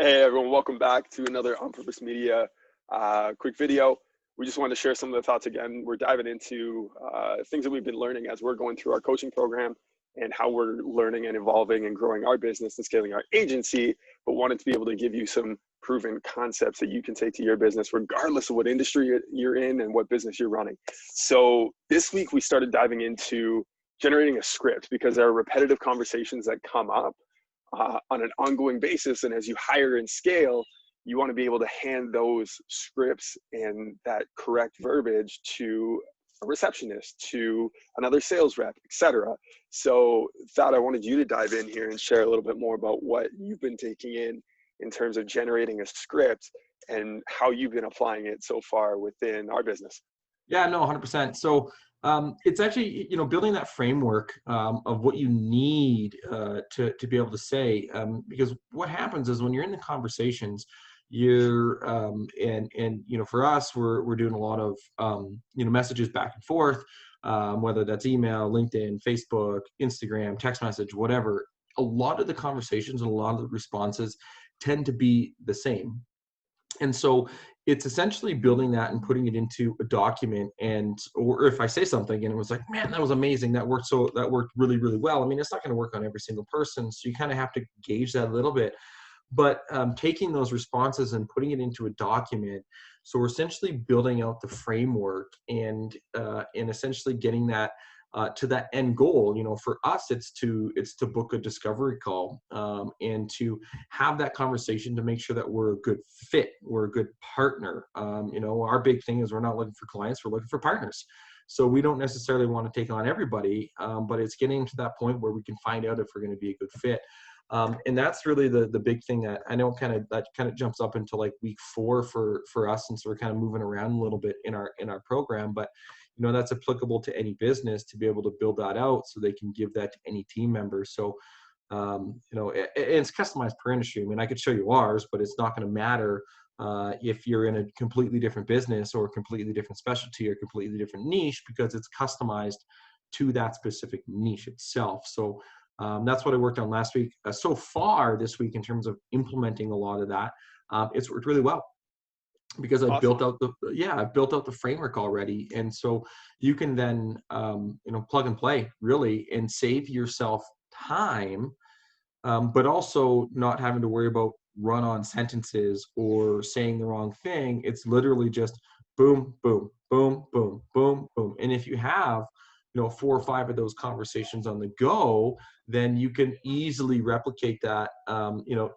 Hey everyone, welcome back to another On Purpose Media quick video. We just wanted to share some of the thoughts again. We're diving into things that we've been learning as we're going through our coaching program and how we're learning and evolving and growing our business and scaling our agency, but wanted to be able to give you some proven concepts that you can take to your business regardless of what industry you're in and what business you're running. So this week we started diving into generating a script because there are repetitive conversations that come up on an ongoing basis. And as you hire and scale, you want to be able to hand those scripts and that correct verbiage to a receptionist, to another sales rep, etc. So Thad, I wanted you to dive in here and share a little bit more about what you've been taking in terms of generating a script and how you've been applying it so far within our business. Yeah, no, 100%. So it's actually, building that framework of what you need to be able to say, because what happens is when you're in the conversations, you're for us, we're doing a lot of messages back and forth, whether that's email, LinkedIn, Facebook, Instagram, text message, whatever. A lot of the conversations and a lot of the responses tend to be the same. And so it's essentially building that and putting it into a document. Or if I say something and it was like, man, that was amazing, that worked really, really well. I mean, it's not going to work on every single person. So you kind of have to gauge that a little bit. But taking those responses and putting it into a document. So we're essentially building out the framework and essentially getting that to that end goal. For us, it's to book a discovery call and to have that conversation to make sure that we're a good fit, we're a good partner. Our big thing is we're not looking for clients, we're looking for partners. So we don't necessarily want to take on everybody, but it's getting to that point where we can find out if we're going to be a good fit. And that's really the big thing that I know that kind of jumps up into like week 4 for us. And so we're kind of moving around a little bit in our program, but that's applicable to any business to be able to build that out so they can give that to any team member. So, it's customized per industry. I mean, I could show you ours, but it's not going to matter if you're in a completely different business or a completely different specialty or completely different niche, because it's customized to that specific niche itself. So that's what I worked on last week. So far this week, in terms of implementing a lot of that, it's worked really well because I've built out the framework already. And so you can then, plug and play really and save yourself time, but also not having to worry about run-on sentences or saying the wrong thing. It's literally just boom, boom, boom, boom, boom, boom. And if you have 4 or 5 of those conversations on the go, then you can easily replicate that,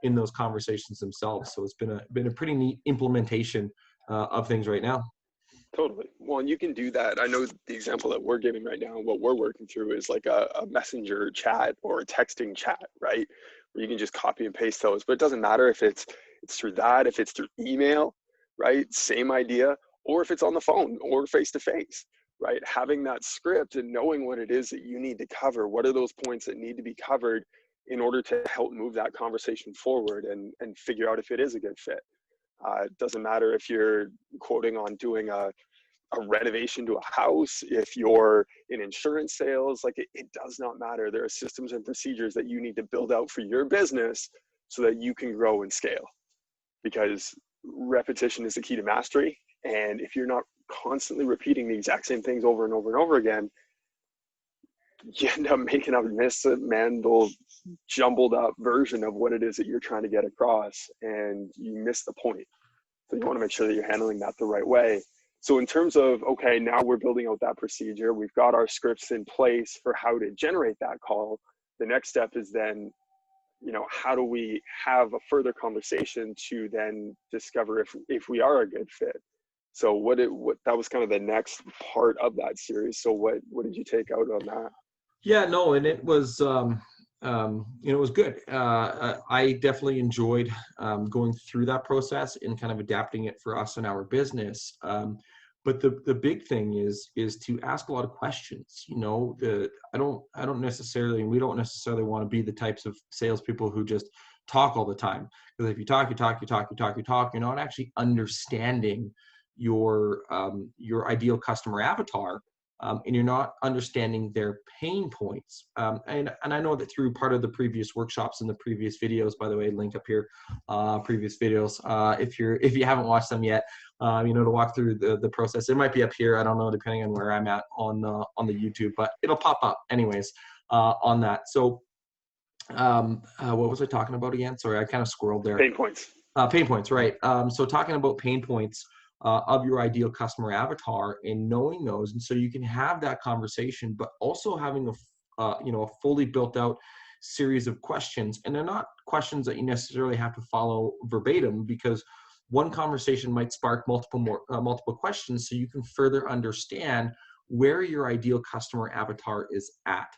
in those conversations themselves. So it's been a pretty neat implementation of things right now. Totally. Well, and you can do that. I know the example that we're giving right now, what we're working through is like a messenger chat or a texting chat, right? Where you can just copy and paste those, but it doesn't matter if it's through that, if it's through email, right? Same idea, or if it's on the phone or face to face. Right? Having that script and knowing what it is that you need to cover, what are those points that need to be covered in order to help move that conversation forward and figure out if it is a good fit. It doesn't matter if you're quoting on doing a renovation to a house, if you're in insurance sales, like it does not matter. There are systems and procedures that you need to build out for your business so that you can grow and scale, because repetition is the key to mastery. And if you're not constantly repeating the exact same things over and over and over again, you end up making a mishandled, jumbled up version of what it is that you're trying to get across, and you miss the point. So you want to make sure that you're handling that the right way. So in terms of, okay, now we're building out that procedure, we've got our scripts in place for how to generate that call. The next step is then, how do we have a further conversation to then discover if we are a good fit? So what that was kind of the next part of that series. So what did you take out on that? Yeah, no, and it was, it was good. I definitely enjoyed going through that process and kind of adapting it for us in our business. But the big thing is to ask a lot of questions. We don't necessarily want to be the types of salespeople who just talk all the time. Because if you talk, you're not actually understanding your ideal customer avatar and you're not understanding their pain points. And I know that through part of the previous workshops and the previous videos, by the way, link up here, previous videos, if you haven't watched them yet, to walk through the process. It might be up here. I don't know, depending on where I'm at on the YouTube, but it'll pop up anyways on that. So what was I talking about again? Sorry, I kind of squirreled there. Pain points. Pain points, right. So talking about pain points of your ideal customer avatar and knowing those. And so you can have that conversation, but also having a fully built out series of questions. And they're not questions that you necessarily have to follow verbatim, because one conversation might spark multiple questions, so you can further understand where your ideal customer avatar is at.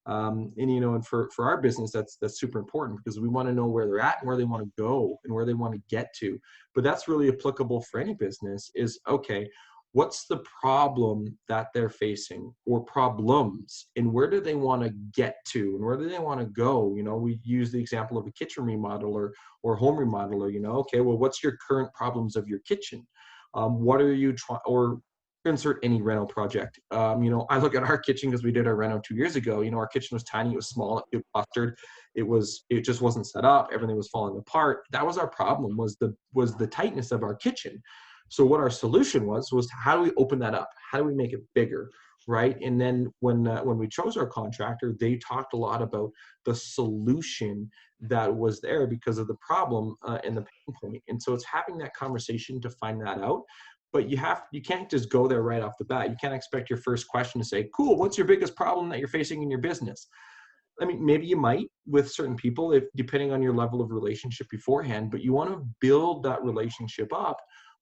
And for our business, that's super important, because we want to know where they're at and where they want to go and where they want to get to. But that's really applicable for any business. Is, okay, what's the problem that they're facing, or problems, and where do they want to get to, and where do they want to go? We use the example of a kitchen remodeler or home remodeler. Okay, well, what's your current problems of your kitchen? What are you trying, or insert any rental project. I look at our kitchen, because we did our reno 2 years ago. Our kitchen was tiny, it was small, it clustered, it just wasn't set up, everything was falling apart. That was our problem, was the tightness of our kitchen. So what our solution was how do we open that up? How do we make it bigger? Right. And then when we chose our contractor, they talked a lot about the solution that was there because of the problem and the pain point. And so it's having that conversation to find that out. But you can't just go there right off the bat. You can't expect your first question to say, cool, what's your biggest problem that you're facing in your business? I mean, maybe you might with certain people, depending on your level of relationship beforehand, but you want to build that relationship up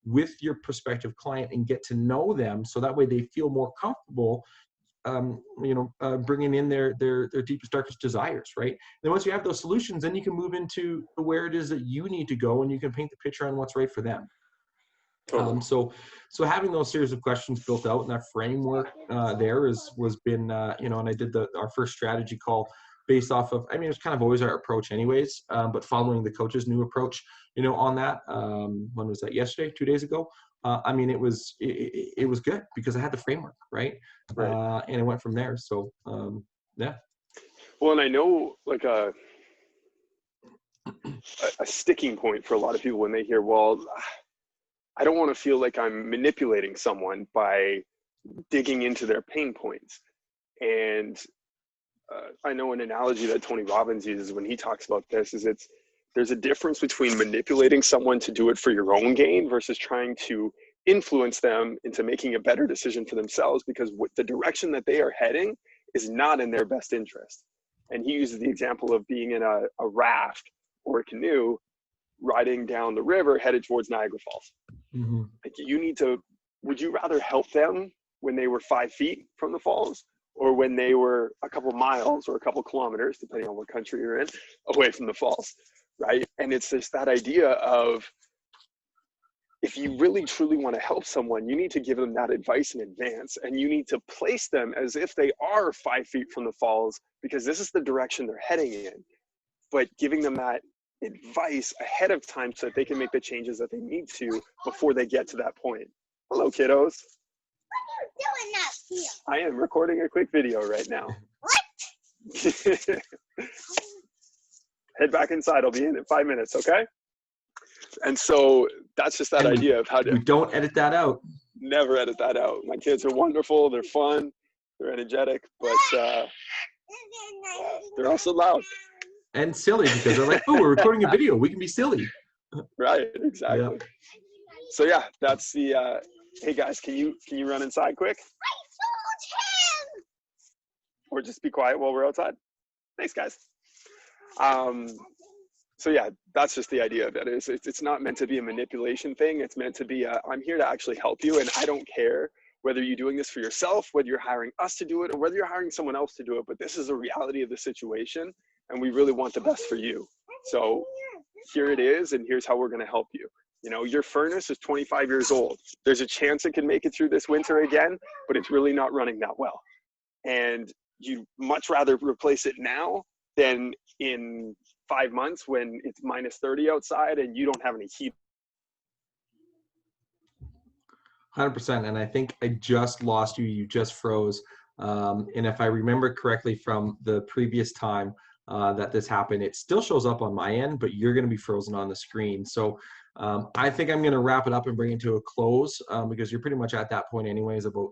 with your prospective client and get to know them, so that way they feel more comfortable bringing in their deepest, darkest desires, right? Then once you have those solutions, then you can move into where it is that you need to go, and you can paint the picture on what's right for them. Totally. So having those series of questions built out and that framework was been, and I did our first strategy call based off of, it's kind of always our approach anyways, but following the coach's new approach, on that. When was that? Yesterday, 2 days ago? It was good because I had the framework, right? And it went from there. So, yeah. Well, and I know like a sticking point for a lot of people when they hear, well, I don't want to feel like I'm manipulating someone by digging into their pain points. And I know an analogy that Tony Robbins uses when he talks about this is there's a difference between manipulating someone to do it for your own gain versus trying to influence them into making a better decision for themselves, because the direction that they are heading is not in their best interest. And he uses the example of being in a raft or a canoe riding down the river headed towards Niagara Falls. Mm-hmm. Like would you rather help them when they were 5 feet from the falls, or when they were a couple miles or a couple kilometers, depending on what country you're in, away from the falls, right? And it's just that idea of, if you really truly want to help someone, you need to give them that advice in advance, and you need to place them as if they are 5 feet from the falls, because this is the direction they're heading in. But giving them that advice ahead of time so that they can make the changes that they need to before they get to that point. Hello, kiddos. What are you doing up here? I am recording a quick video right now. What? Head back inside. I'll be in 5 minutes, okay? And so that's just that idea of how to... We don't edit that out. Never edit that out. My kids are wonderful. They're fun. They're energetic. But they're also loud. And silly, because they're like, oh, we're recording a video. We can be silly. Right, exactly. Yeah. So yeah, that's the... hey guys, can you run inside quick? Or just be quiet while we're outside? Thanks, guys. So yeah, that's just the idea of it. It's not meant to be a manipulation thing. It's meant to be I'm here to actually help you, and I don't care whether you're doing this for yourself, whether you're hiring us to do it, or whether you're hiring someone else to do it. But this is a reality of the situation, and we really want the best for you. So here it is, and here's how we're going to help you. Your furnace is 25 years old. There's a chance it can make it through this winter again, but it's really not running that well. And you'd much rather replace it now than in 5 months when it's minus 30 outside and you don't have any heat. 100%. And I think I just lost you. You just froze. And if I remember correctly from the previous time that this happened, it still shows up on my end, but you're going to be frozen on the screen. So I think I'm going to wrap it up and bring it to a close because you're pretty much at that point anyways about,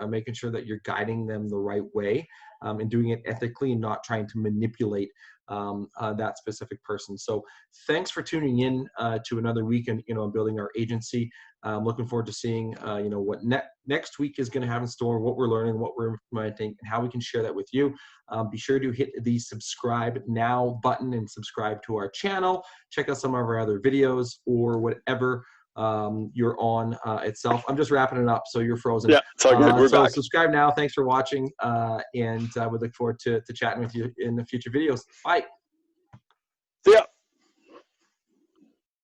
making sure that you're guiding them the right way and doing it ethically and not trying to manipulate that specific person. So thanks for tuning in to another week and, building our agency. I'm looking forward to seeing, what next week is going to have in store, what we're learning, what we're implementing, and how we can share that with you. Be sure to hit the subscribe now button and subscribe to our channel. Check out some of our other videos or whatever you're on itself. I'm just wrapping it up, so you're frozen. Yeah, it's all good. We're so back. subscribe now. Thanks for watching, and I would look forward to chatting with you in the future videos. Bye.